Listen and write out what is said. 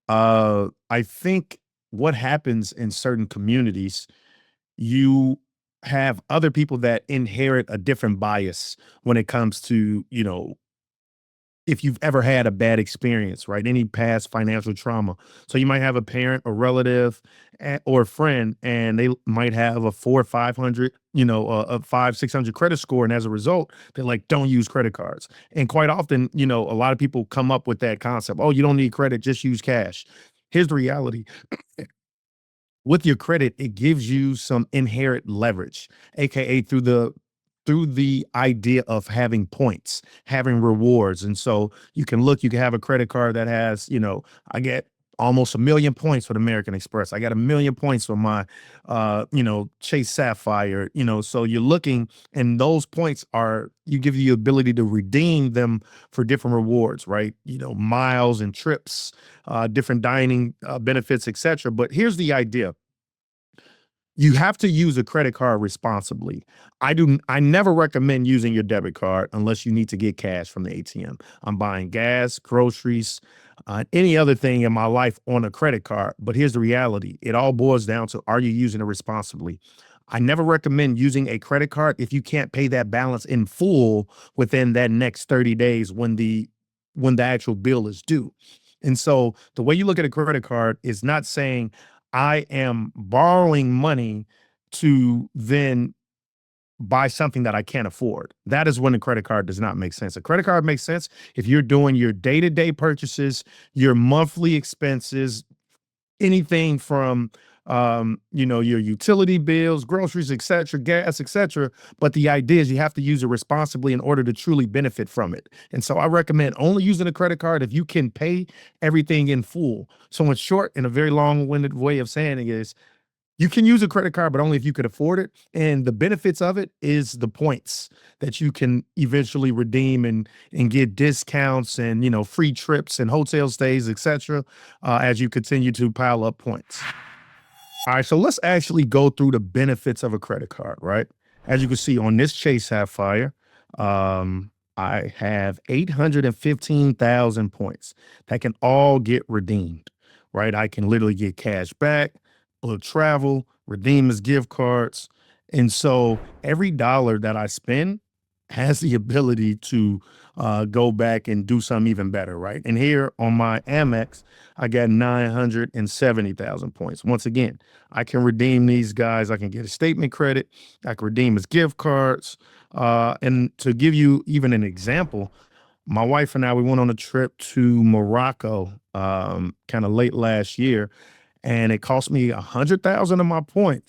I think what happens in certain communities, you have other people that inherit a different bias when it comes to, if you've ever had a bad experience, right? Any past financial trauma. So you might have a parent, a relative, or a friend, and they might have a 400, 500, a 500, 600 credit score. And as a result, they're like, don't use credit cards. And quite often, a lot of people come up with that concept. Oh, you don't need credit, just use cash. Here's the reality. With your credit, it gives you some inherent leverage, aka through the idea of having points, having rewards. And so you can have a credit card that has, I get almost 1 million points with American Express. I got 1 million points for my Chase Sapphire, so you're looking, and those points are you give you the ability to redeem them for different rewards, right? Miles and trips, different dining benefits, etc. But here's the idea: you have to use a credit card responsibly. I never recommend using your debit card unless you need to get cash from the ATM. I'm buying gas, groceries, any other thing in my life on a credit card. But here's the reality. It all boils down to, are you using it responsibly? I never recommend using a credit card if you can't pay that balance in full within that next 30 days when the actual bill is due. And so the way you look at a credit card is not saying I am borrowing money to then buy something that I can't afford. That is when a credit card does not make sense. A credit card makes sense if you're doing your day-to-day purchases, your monthly expenses, anything from your utility bills, groceries, etc., gas, etc. But the idea is you have to use it responsibly in order to truly benefit from it. And so I recommend only using a credit card if you can pay everything in full. So in short, in a very long-winded way of saying it is, you can use a credit card, but only if you could afford it. And the benefits of it is the points that you can eventually redeem and get discounts and free trips and hotel stays, etc. As you continue to pile up points. All right, so let's actually go through the benefits of a credit card, right? As you can see on this Chase Sapphire, I have 815,000 points that can all get redeemed, right? I can literally get cash back, book travel, redeem as gift cards. And so every dollar that I spend has the ability to go back and do something even better, right? And here on my Amex, I got 970,000 points. Once again, I can redeem these guys. I can get a statement credit. I can redeem as gift cards. And to give you even an example, my wife and I, we went on a trip to Morocco kind of late last year, and it cost me 100,000 of my points